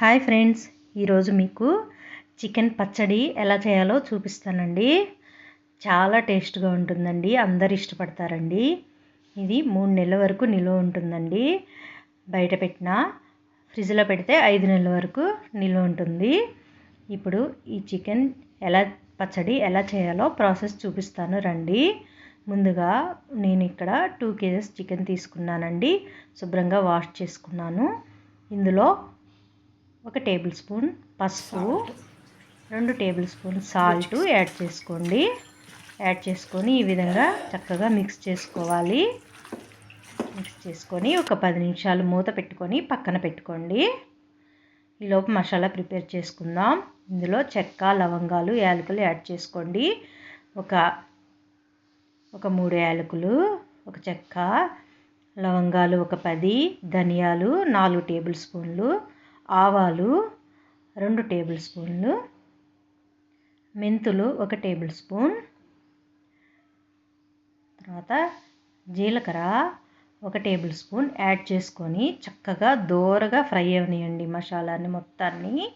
Hi friends, ఈరోజు మీకు chicken పచ్చడి ఎలా చేయాలో చూపిస్తానండి. చాలా టేస్ట్గా ఉంటుందండి, అందరు ఇష్టపడతారండి. ఇది 3 నెలల వరకు నిల్వ ఉంటుందండి. బయట పెట్టినా ఫ్రిడ్జ్లో పెడితే 5 నెలల వరకు నిల్వ ఉంటుంది. ఇప్పుడు ఈ చికెన్ పచ్చడి ఎలా చేయాలో ప్రాసెస్ చూపిస్తాను రండి. ముందుగా నేను ఇక్కడ 2 kgs చికెన్ తీసుకున్నానండి. శుభ్రంగా వాష్ చేసుకున్నాను. ఇందులో 1 టేబుల్ స్పూన్ పసుపు, 2 టేబుల్ స్పూన్ సాల్ట్ యాడ్ చేసుకోండి. యాడ్ చేసుకొని ఈ విధంగా చక్కగా మిక్స్ చేసుకోవాలి. మిక్స్ చేసుకొని ఒక 10 నిమిషాలు మూత పెట్టుకొని పక్కన పెట్టుకోండి. ఈలోపు మసాలా ప్రిపేర్ చేసుకుందాం. ఇందులో చెక్క, లవంగాలు, యాలకులు యాడ్ చేసుకోండి. ఒక 3 యాలకులు, ఒక చెక్క, లవంగాలు ఒక 10, ధనియాలు 4 టేబుల్ స్పూన్లు, ఆవాలు 2 టేబుల్ స్పూన్లు, మెంతులు 1 టేబుల్ స్పూన్, తర్వాత జీలకర్ర 1 టేబుల్ స్పూన్ యాడ్ చేసుకొని చక్కగా దోరగా ఫ్రై అవనియండి మసాలాని మొత్తాన్ని.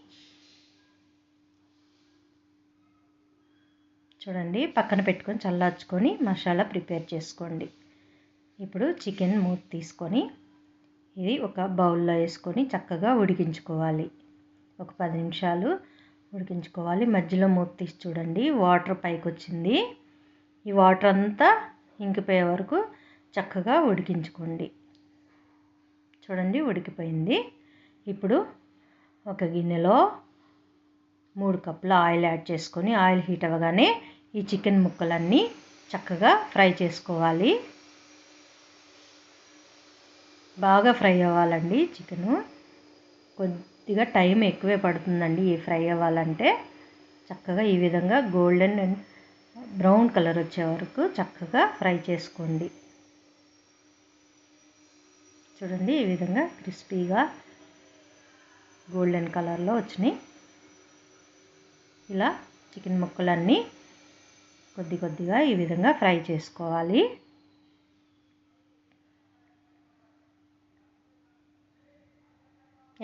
చూడండి, పక్కన పెట్టుకొని చల్లార్చుకొని మసాలా ప్రిపేర్ చేసుకోండి. ఇప్పుడు చికెన్ మూత తీసుకొని ఇది ఒక బౌల్లో వేసుకొని చక్కగా ఉడికించుకోవాలి. ఒక 10 నిమిషాలు ఉడికించుకోవాలి. మధ్యలో మూత తీసి చూడండి, వాటర్ పైకి వచ్చింది. ఈ వాటర్ అంతా ఇంకిపోయే వరకు చక్కగా ఉడికించుకోండి. చూడండి, ఉడికిపోయింది. ఇప్పుడు ఒక గిన్నెలో 3 కప్పుల ఆయిల్ యాడ్ చేసుకొని ఆయిల్ హీట్ అవ్వగానే ఈ చికెన్ ముక్కలన్నీ చక్కగా ఫ్రై చేసుకోవాలి. బాగా ఫ్రై అవ్వాలండి. చికెను కొద్దిగా టైం ఎక్కువే పడుతుందండి ఈ ఫ్రై అవ్వాలంటే. చక్కగా ఈ విధంగా గోల్డెన్ అండ్ బ్రౌన్ కలర్ వచ్చే వరకు చక్కగా ఫ్రై చేసుకోండి. చూడండి, ఈ విధంగా క్రిస్పీగా గోల్డెన్ కలర్లో వచ్చినాయి. ఇలా చికెన్ ముక్కలన్నీ కొద్దిగా ఈ విధంగా ఫ్రై చేసుకోవాలి.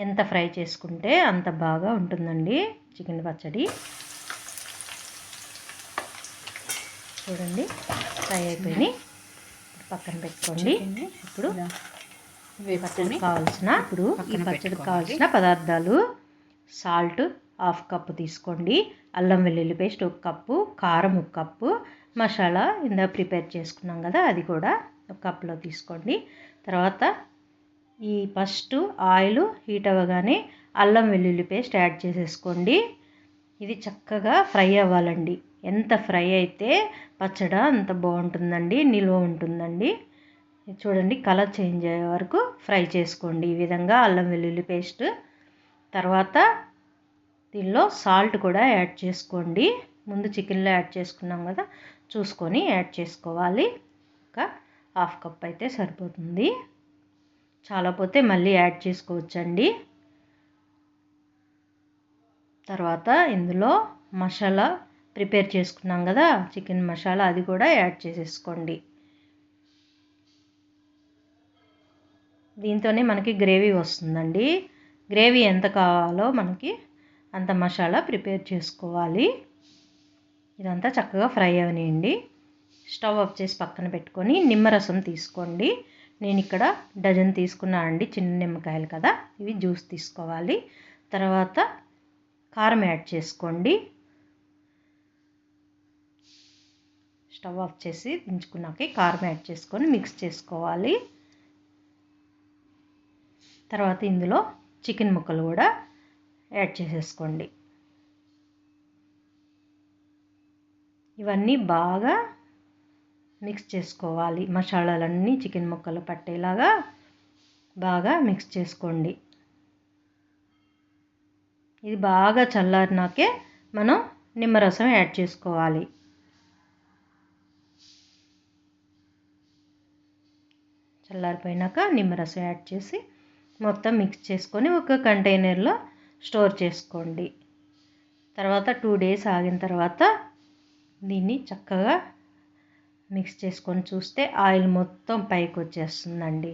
ఎంత ఫ్రై చేసుకుంటే అంత బాగా ఉంటుందండి చికెన్ పచ్చడి. చూడండి, ఫ్రై అయిపోయి పక్కన పెట్టుకోండి. ఇప్పుడు ఈ పచ్చడికి కావాల్సిన పదార్థాలు: సాల్ట్ 1/2 కప్పు తీసుకోండి, అల్లం వెల్లుల్లి పేస్ట్ 1 కప్పు, కారం 1 కప్పు, మసాలా ఇందా ప్రిపేర్ చేసుకున్నాం కదా అది కూడా 1 కప్పులో తీసుకోండి. తర్వాత ఈ ఫస్ట్ ఆయిల్ హీట్ అవ్వగానే అల్లం వెల్లుల్లి పేస్ట్ యాడ్ చేసేసుకోండి. ఇది చక్కగా ఫ్రై అవ్వాలండి. ఎంత ఫ్రై అయితే పచ్చడి అంత బాగుంటుందండి, నిల్వ ఉంటుందండి. చూడండి, కలర్ చేంజ్ అయ్యే వరకు ఫ్రై చేసుకోండి ఈ విధంగా అల్లం వెల్లుల్లి పేస్ట్. తర్వాత దీనిలో సాల్ట్ కూడా యాడ్ చేసుకోండి. ముందు చికెన్లో యాడ్ చేసుకున్నాం కదా, చూసుకొని యాడ్ చేసుకోవాలి. ఒక 1/2 కప్ అయితే సరిపోతుంది. చాలా పోతే మళ్ళీ యాడ్ చేసుకోవచ్చండి. తర్వాత ఇందులో మసాలా ప్రిపేర్ చేసుకున్నాం కదా చికెన్ మసాలా, అది కూడా యాడ్ చేసేసుకోండి. దీంతోనే మనకి గ్రేవీ వస్తుందండి. గ్రేవీ ఎంత కావాలో మనకి అంత మసాలా ప్రిపేర్ చేసుకోవాలి. ఇదంతా చక్కగా ఫ్రై అవనియండి. స్టవ్ ఆఫ్ చేసి పక్కన పెట్టుకొని నిమ్మరసం తీసుకోండి. నేను ఇక్కడ డజన్ తీసుకున్నానండి, చిన్న నిమ్మకాయలు కదా, ఇవి జ్యూస్ తీసుకోవాలి. తర్వాత కారం యాడ్ చేసుకోండి. స్టవ్ ఆఫ్ చేసి దించుకున్నాక కారం యాడ్ చేసుకొని మిక్స్ చేసుకోవాలి. తర్వాత ఇందులో చికెన్ ముక్కలు కూడా యాడ్ చేసేసుకోండి. ఇవన్నీ బాగా మిక్స్ చేసుకోవాలి. మసాలాలన్నీ చికెన్ ముక్కలు పట్టేలాగా బాగా మిక్స్ చేసుకోండి. ఇది బాగా చల్లారినాకే మనం నిమ్మరసం యాడ్ చేసుకోవాలి. చల్లారిపోయినాక నిమ్మరసం యాడ్ చేసి మొత్తం మిక్స్ చేసుకొని ఒక కంటైనర్లో స్టోర్ చేసుకోండి. తర్వాత 2 days ఆగిన తర్వాత దీన్ని చక్కగా మిక్స్ చేసుకొని చూస్తే ఆయిల్ మొత్తం పైకి వచ్చేస్తుందండి.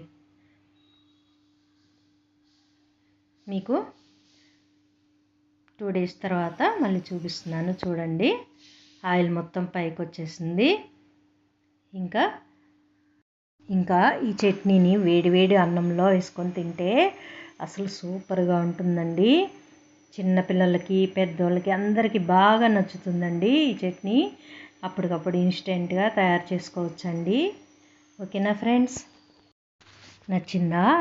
మీకు 2 డేస్ తర్వాత మళ్ళీ చూపిస్తున్నాను చూడండి. ఆయిల్ మొత్తం పైకి వచ్చేసింది. ఇంకా ఈ చట్నీని వేడివేడి అన్నంలో వేసుకొని తింటే అసలు సూపర్గా ఉంటుందండి. చిన్నపిల్లలకి పెద్దోళ్ళకి అందరికీ బాగా నచ్చుతుందండి ఈ చట్నీ. అప్పటికప్పుడు ఇన్స్టెంట్గా తయారు చేసుకోవచ్చండి. ఓకేనా ఫ్రెండ్స్?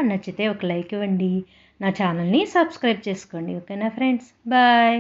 నచ్చితే ఒక లైక్ ఇవ్వండి. నా ఛానల్ని సబ్స్క్రైబ్ చేసుకోండి. ఓకేనా ఫ్రెండ్స్? బాయ్.